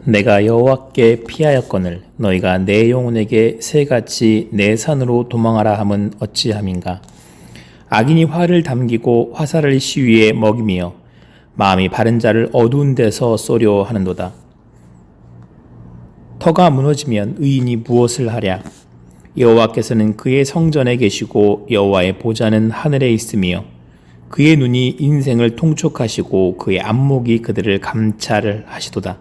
내가 여호와께 피하였거늘 너희가 내 영혼에게 새같이 내 산으로 도망하라 함은 어찌함인가. 악인이 화를 담기고 화살을 시위에 먹이며 마음이 바른 자를 어두운 데서 쏘려 하는도다. 터가 무너지면 의인이 무엇을 하랴. 여호와께서는 그의 성전에 계시고 여호와의 보좌는 하늘에 있으며 그의 눈이 인생을 통촉하시고 그의 안목이 그들을 감찰하시도다.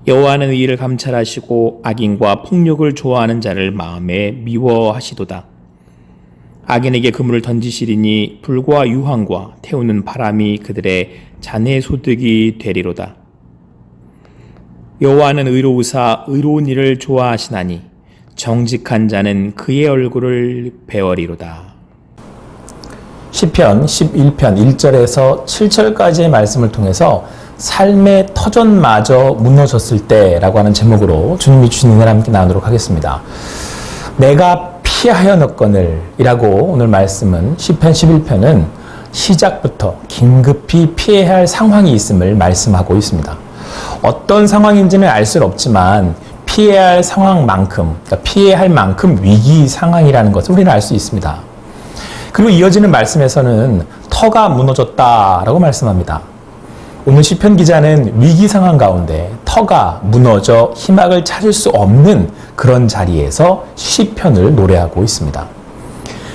여호와는 의를 감찰하시고 악인과 폭력을 좋아하는 자를 마음에 미워하시도다. 악인에게 그물을 던지시리니 불과 유황과 태우는 바람이 그들의 잔해 소득이 되리로다. 여호와는 의로우사 의로운 일을 좋아하시나니 정직한 자는 그의 얼굴을 배워리로다. 시편 11편 1절에서 7절까지의 말씀을 통해서 삶의 터전마저 무너졌을 때라고 하는 제목으로 주님이 주신 은혜를 함께 나누도록 하겠습니다. 내가 피하였거늘 이라고 오늘 말씀은 시편 11편은 시작부터 긴급히 피해야 할 상황이 있음을 말씀하고 있습니다. 어떤 상황인지는 알 수는 없지만 피해야 할 상황만큼, 그러니까 피해야 할 만큼 위기 상황이라는 것을 우리는 알 수 있습니다. 그리고 이어지는 말씀에서는 터가 무너졌다라고 말씀합니다. 오늘 시편 기자는 위기 상황 가운데 터가 무너져 희망을 찾을 수 없는 그런 자리에서 시편을 노래하고 있습니다.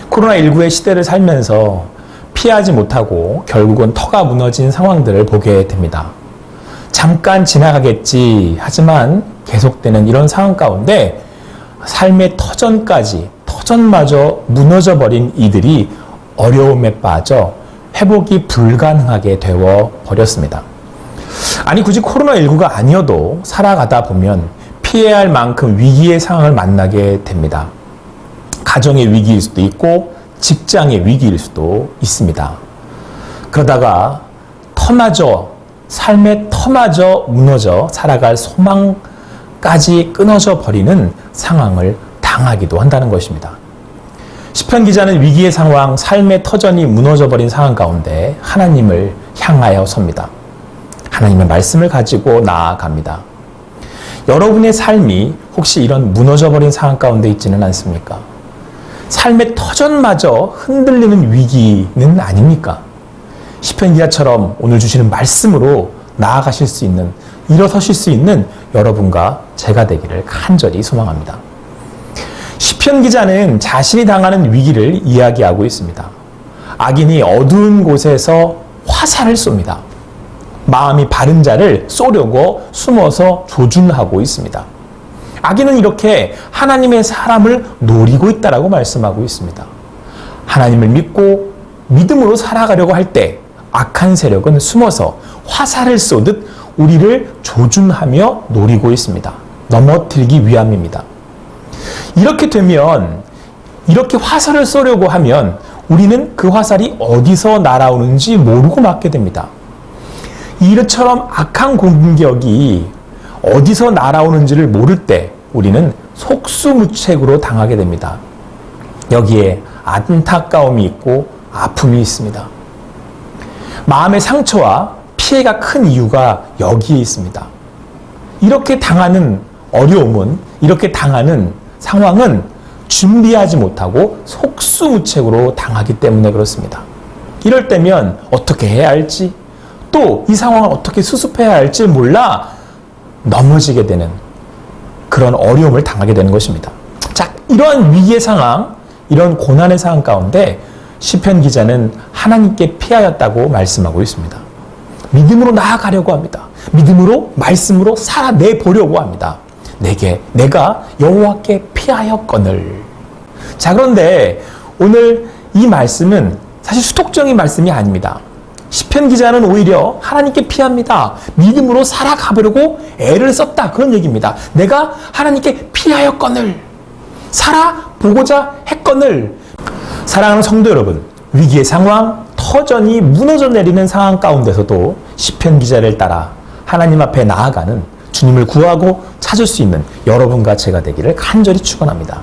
코로나19의 시대를 살면서 피하지 못하고 결국은 터가 무너진 상황들을 보게 됩니다. 잠깐 지나가겠지 하지만 계속되는 이런 상황 가운데 삶의 터전마저 무너져버린 이들이 어려움에 빠져 회복이 불가능하게 되어 버렸습니다. 아니 굳이 코로나19가 아니어도 살아가다 보면 피해야 할 만큼 위기의 상황을 만나게 됩니다. 가정의 위기일 수도 있고 직장의 위기일 수도 있습니다. 그러다가 삶의 터마저 무너져 살아갈 소망까지 끊어져 버리는 상황을 당하기도 한다는 것입니다. 시편 기자는 위기의 상황, 삶의 터전이 무너져버린 상황 가운데 하나님을 향하여 섭니다. 하나님의 말씀을 가지고 나아갑니다. 여러분의 삶이 혹시 이런 무너져버린 상황 가운데 있지는 않습니까? 삶의 터전마저 흔들리는 위기는 아닙니까? 시편 기자처럼 오늘 주시는 말씀으로 나아가실 수 있는, 일어서실 수 있는 여러분과 제가 되기를 간절히 소망합니다. 시편 기자는 자신이 당하는 위기를 이야기하고 있습니다. 악인이 어두운 곳에서 화살을 쏩니다. 마음이 바른 자를 쏘려고 숨어서 조준하고 있습니다. 악인은 이렇게 하나님의 사람을 노리고 있다라고 말씀하고 있습니다. 하나님을 믿고 믿음으로 살아가려고 할 때 악한 세력은 숨어서 화살을 쏘듯 우리를 조준하며 노리고 있습니다. 넘어뜨리기 위함입니다. 이렇게 되면, 이렇게 화살을 쏘려고 하면 우리는 그 화살이 어디서 날아오는지 모르고 맞게 됩니다. 이처럼 악한 공격이 어디서 날아오는지를 모를 때 우리는 속수무책으로 당하게 됩니다. 여기에 안타까움이 있고 아픔이 있습니다. 마음의 상처와 피해가 큰 이유가 여기에 있습니다. 이렇게 당하는 어려움은, 이렇게 당하는 상황은 준비하지 못하고 속수무책으로 당하기 때문에 그렇습니다. 이럴 때면 어떻게 해야 할지, 또 이 상황을 어떻게 수습해야 할지 몰라 넘어지게 되는 그런 어려움을 당하게 되는 것입니다. 자, 이러한 위기의 상황, 이런 고난의 상황 가운데 시편 기자는 하나님께 피하였다고 말씀하고 있습니다. 믿음으로 나아가려고 합니다. 믿음으로, 말씀으로 살아내보려고 합니다. 내가 여호와께 피하였거늘. 자, 그런데 오늘 이 말씀은 사실 수독적인 말씀이 아닙니다. 시편 기자는 오히려 하나님께 피합니다. 믿음으로 살아가보려고 애를 썼다, 그런 얘기입니다. 내가 하나님께 피하였거늘, 살아보고자 했거늘. 사랑하는 성도 여러분, 위기의 상황, 터전이 무너져 내리는 상황 가운데서도 시편 기자를 따라 하나님 앞에 나아가는, 주님을 구하고 찾을 수 있는 여러분과 제가 되기를 간절히 축원합니다.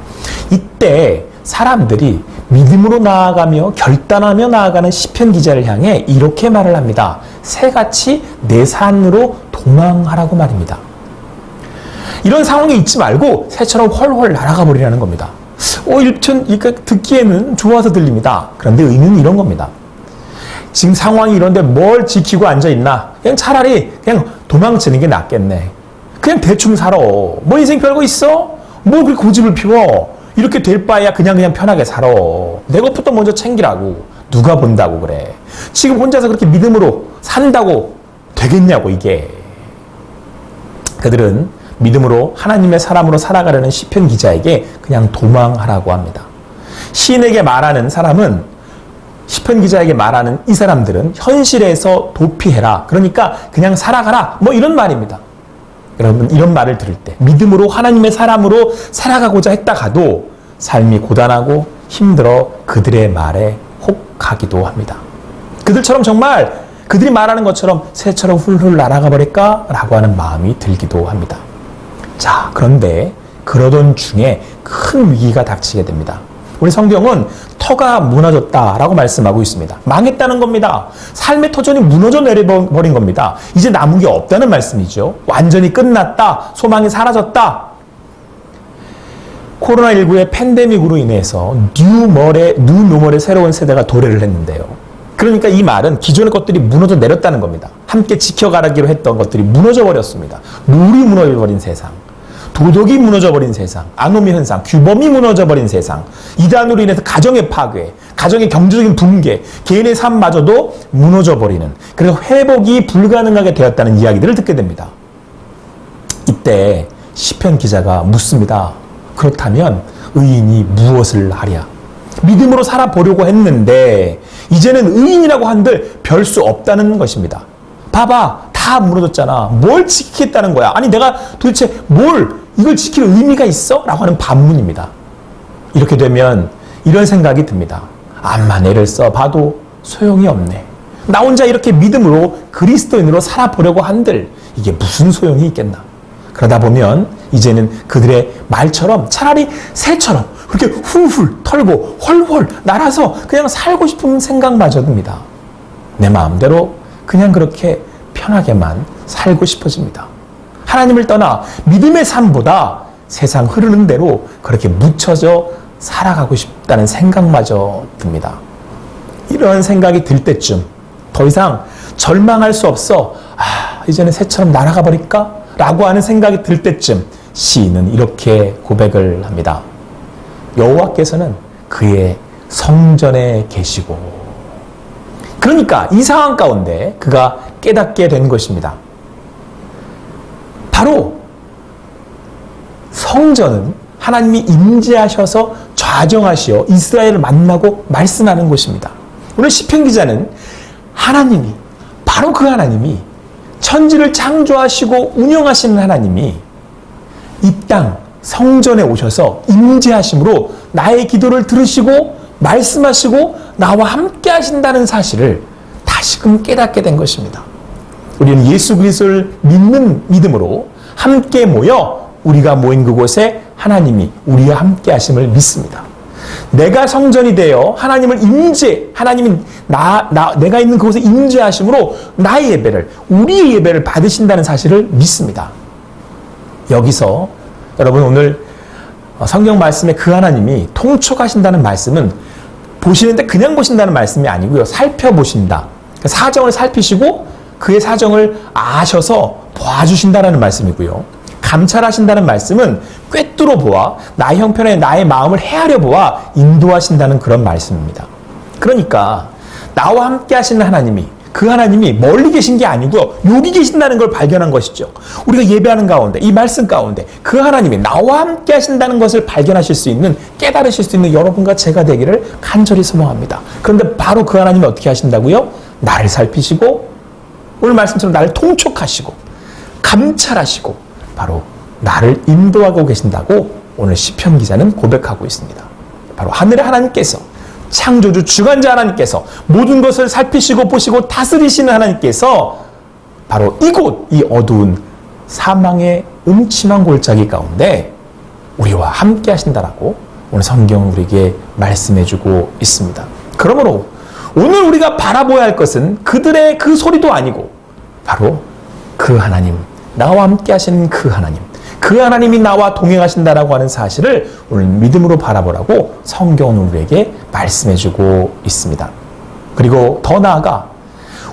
이때 사람들이 믿음으로 나아가며 결단하며 나아가는 시편 기자를 향해 이렇게 말을 합니다. 새같이 내 산으로 도망하라고 말입니다. 이런 상황에 있지 말고 새처럼 훨훨 날아가 버리라는 겁니다. 듣기에는 좋아서 들립니다. 그런데 의미는 이런 겁니다. 지금 상황이 이런데 뭘 지키고 앉아있나? 그냥 차라리 그냥 도망치는 게 낫겠네. 그냥 대충 살아. 뭐 인생 별거 있어? 뭐 그렇게 고집을 피워? 이렇게 될 바에야 그냥 편하게 살아. 내 것부터 먼저 챙기라고. 누가 본다고 그래. 지금 혼자서 그렇게 믿음으로 산다고 되겠냐고 이게. 그들은 믿음으로 하나님의 사람으로 살아가려는 시편 기자에게 그냥 도망하라고 합니다. 시인에게 말하는 사람은 시편 기자에게 말하는 이 사람들은 현실에서 도피해라. 그러니까 그냥 살아가라. 뭐 이런 말입니다. 여러분 이런 말을 들을 때 믿음으로 하나님의 사람으로 살아가고자 했다 가도 삶이 고단하고 힘들어 그들의 말에 혹하기도 합니다. 그들처럼 정말 그들이 말하는 것처럼 새처럼 훌훌 날아가 버릴까? 라고 하는 마음이 들기도 합니다. 자, 그런데 그러던 중에 큰 위기가 닥치게 됩니다. 우리 성경은 터가 무너졌다라고 말씀하고 있습니다. 망했다는 겁니다. 삶의 터전이 무너져 내려버린 겁니다. 이제 남은 게 없다는 말씀이죠. 완전히 끝났다. 소망이 사라졌다. 코로나19의 팬데믹으로 인해서 뉴노멀의 새로운 세대가 도래를 했는데요. 그러니까 이 말은 기존의 것들이 무너져 내렸다는 겁니다. 함께 지켜가기로 했던 것들이 무너져 버렸습니다. 룰이 무너져 버린 세상. 도덕이 무너져버린 세상, 아노미 현상, 규범이 무너져버린 세상, 이단으로 인해서 가정의 파괴, 가정의 경제적인 붕괴, 개인의 삶마저도 무너져버리는, 그래서 회복이 불가능하게 되었다는 이야기들을 듣게 됩니다. 이때 시편 기자가 묻습니다. 그렇다면 의인이 무엇을 하랴? 믿음으로 살아보려고 했는데 이제는 의인이라고 한들 별 수 없다는 것입니다. 봐봐, 다 무너졌잖아. 뭘 지키겠다는 거야? 아니 내가 도대체 이걸 지킬 의미가 있어? 라고 하는 반문입니다. 이렇게 되면 이런 생각이 듭니다. 암만 애를 써봐도 소용이 없네. 나 혼자 이렇게 믿음으로 그리스도인으로 살아보려고 한들 이게 무슨 소용이 있겠나. 그러다 보면 이제는 그들의 말처럼 차라리 새처럼 그렇게 훌훌 털고 훨훨 날아서 그냥 살고 싶은 생각마저 듭니다. 내 마음대로 그냥 그렇게 편하게만 살고 싶어집니다. 하나님을 떠나 믿음의 삶보다 세상 흐르는 대로 그렇게 묻혀져 살아가고 싶다는 생각마저 듭니다. 이런 생각이 들 때쯤 더 이상 절망할 수 없어. 이제는 새처럼 날아가 버릴까? 라고 하는 생각이 들 때쯤 시인은 이렇게 고백을 합니다. 여호와께서는 그의 성전에 계시고. 그러니까 이 상황 가운데 그가 깨닫게 된 것입니다. 바로 성전은 하나님이 임재하셔서 좌정하시어 이스라엘을 만나고 말씀하는 곳입니다. 오늘 시편 기자는 바로 그 하나님이 천지를 창조하시고 운영하시는 하나님이 이 땅 성전에 오셔서 임재하심으로 나의 기도를 들으시고 말씀하시고 나와 함께 하신다는 사실을 다시금 깨닫게 된 것입니다. 우리는 예수 그리스도를 믿는 믿음으로 함께 모여 우리가 모인 그곳에 하나님이 우리와 함께 하심을 믿습니다. 내가 성전이 되어 하나님이 내가 있는 그곳에 임재하심으로 나의 예배를, 우리의 예배를 받으신다는 사실을 믿습니다. 여기서 여러분 오늘 성경 말씀에 그 하나님이 통촉하신다는 말씀은 보시는데 그냥 보신다는 말씀이 아니고요. 살펴보신다. 사정을 살피시고 그의 사정을 아셔서 봐주신다는 말씀이고요. 감찰하신다는 말씀은 꿰뚫어 보아 나의 형편에 나의 마음을 헤아려 보아 인도하신다는 그런 말씀입니다. 그러니까 나와 함께 하시는 하나님이, 그 하나님이 멀리 계신 게 아니고요. 여기 계신다는 걸 발견한 것이죠. 우리가 예배하는 가운데, 이 말씀 가운데 그 하나님이 나와 함께 하신다는 것을 발견하실 수 있는, 깨달으실 수 있는 여러분과 제가 되기를 간절히 소망합니다. 그런데 바로 그 하나님이 어떻게 하신다고요? 나를 살피시고 오늘 말씀처럼 나를 통촉하시고 감찰하시고 바로 나를 인도하고 계신다고 오늘 시편 기자는 고백하고 있습니다. 바로 하늘의 하나님께서, 창조주 주관자 하나님께서, 모든 것을 살피시고 보시고 다스리시는 하나님께서 바로 이곳, 이 어두운 사망의 음침한 골짜기 가운데 우리와 함께 하신다라고 오늘 성경은 우리에게 말씀해주고 있습니다. 그러므로 오늘 우리가 바라보아야 할 것은 그들의 그 소리도 아니고 바로 그 하나님, 나와 함께 하시는 그 하나님이 나와 동행하신다라고 하는 사실을 오늘 믿음으로 바라보라고 성경은 우리에게 말씀해주고 있습니다. 그리고 더 나아가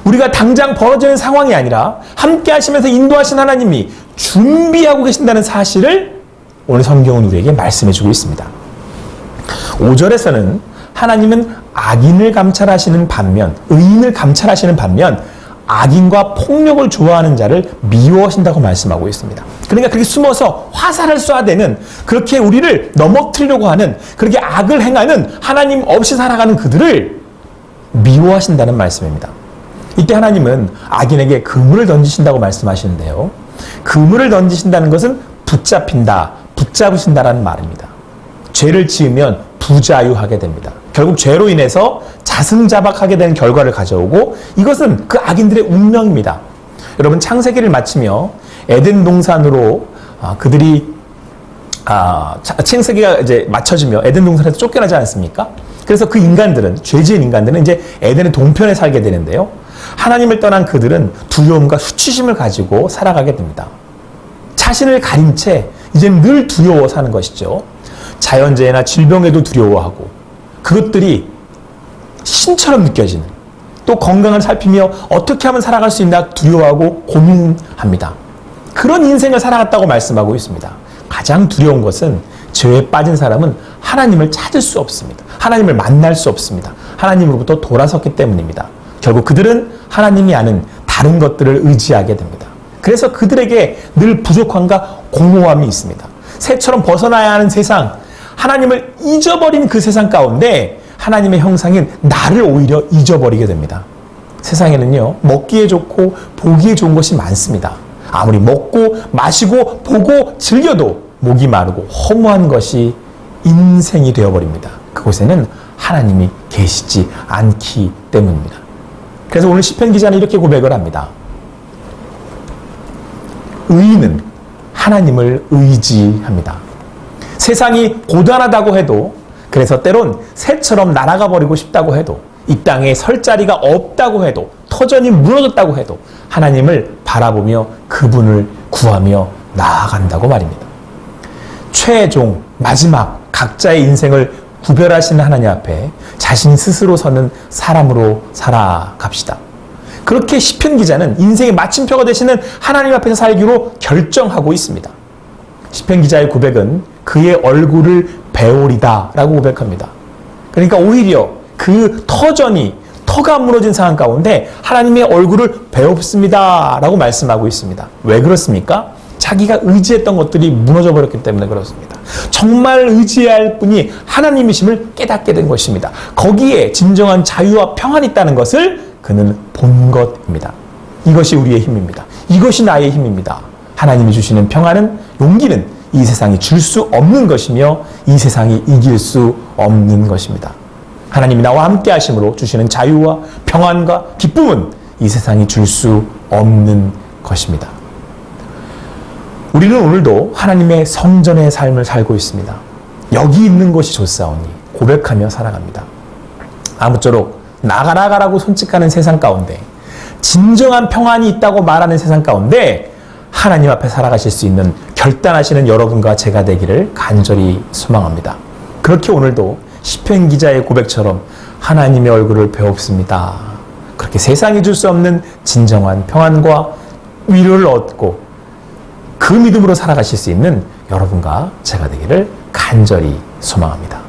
우리가 당장 벌어지는 상황이 아니라 함께 하시면서 인도하신 하나님이 준비하고 계신다는 사실을 오늘 성경은 우리에게 말씀해주고 있습니다. 5절에서는 하나님은 악인을 감찰하시는 반면, 의인을 감찰하시는 반면 악인과 폭력을 좋아하는 자를 미워하신다고 말씀하고 있습니다. 그러니까 그렇게 숨어서 화살을 쏴대는, 그렇게 우리를 넘어뜨리려고 하는, 그렇게 악을 행하는, 하나님 없이 살아가는 그들을 미워하신다는 말씀입니다. 이때 하나님은 악인에게 그물을 던지신다고 말씀하시는데요. 그물을 던지신다는 것은 붙잡힌다, 붙잡으신다라는 말입니다. 죄를 지으면 부자유하게 됩니다. 결국 죄로 인해서 자승자박하게 되는 결과를 가져오고, 이것은 그 악인들의 운명입니다. 여러분, 창세기를 마치며 에덴 동산으로 그들이 창세기가 이제 맞춰지며 에덴 동산에서 쫓겨나지 않습니까? 그래서 그 인간들은, 죄 지은 인간들은 이제 에덴의 동편에 살게 되는데요. 하나님을 떠난 그들은 두려움과 수치심을 가지고 살아가게 됩니다. 자신을 가린 채 이제는 늘 두려워 사는 것이죠. 자연재해나 질병에도 두려워하고, 그것들이 신처럼 느껴지는, 또 건강을 살피며 어떻게 하면 살아갈 수 있나 두려워하고 고민합니다. 그런 인생을 살아갔다고 말씀하고 있습니다. 가장 두려운 것은, 죄에 빠진 사람은 하나님을 찾을 수 없습니다. 하나님을 만날 수 없습니다. 하나님으로부터 돌아섰기 때문입니다. 결국 그들은 하나님이 아는 다른 것들을 의지하게 됩니다. 그래서 그들에게 늘 부족함과 공허함이 있습니다. 새처럼 벗어나야 하는 세상, 하나님을 잊어버린 그 세상 가운데 하나님의 형상인 나를 오히려 잊어버리게 됩니다. 세상에는요, 먹기에 좋고 보기에 좋은 것이 많습니다. 아무리 먹고 마시고 보고 즐겨도 목이 마르고 허무한 것이 인생이 되어버립니다. 그곳에는 하나님이 계시지 않기 때문입니다. 그래서 오늘 시편 기자는 이렇게 고백을 합니다. 의인은 하나님을 의지합니다. 세상이 고단하다고 해도, 그래서 때론 새처럼 날아가 버리고 싶다고 해도, 이 땅에 설 자리가 없다고 해도, 터전이 무너졌다고 해도 하나님을 바라보며 그분을 구하며 나아간다고 말입니다. 최종, 마지막 각자의 인생을 구별하시는 하나님 앞에 자신 스스로 서는 사람으로 살아갑시다. 그렇게 시편 기자는 인생의 마침표가 되시는 하나님 앞에서 살기로 결정하고 있습니다. 시편 기자의 고백은 그의 얼굴을 배우리다 라고 고백합니다. 그러니까 오히려 그 터가 무너진 상황 가운데 하나님의 얼굴을 배웁습니다 라고 말씀하고 있습니다. 왜 그렇습니까? 자기가 의지했던 것들이 무너져 버렸기 때문에 그렇습니다. 정말 의지해야 할 분이 하나님이심을 깨닫게 된 것입니다. 거기에 진정한 자유와 평안이 있다는 것을 그는 본 것입니다. 이것이 우리의 힘입니다. 이것이 나의 힘입니다. 하나님이 주시는 평안은, 용기는 이 세상이 줄 수 없는 것이며 이 세상이 이길 수 없는 것입니다. 하나님이 나와 함께 하심으로 주시는 자유와 평안과 기쁨은 이 세상이 줄 수 없는 것입니다. 우리는 오늘도 하나님의 성전의 삶을 살고 있습니다. 여기 있는 것이 좋사오니 고백하며 살아갑니다. 아무쪼록 나가라고 손짓하는 세상 가운데, 진정한 평안이 있다고 말하는 세상 가운데 하나님 앞에 살아가실 수 있는 결단하시는 여러분과 제가 되기를 간절히 소망합니다. 그렇게 오늘도 시편 기자의 고백처럼 하나님의 얼굴을 배웁습니다. 그렇게 세상이 줄 수 없는 진정한 평안과 위로를 얻고 그 믿음으로 살아가실 수 있는 여러분과 제가 되기를 간절히 소망합니다.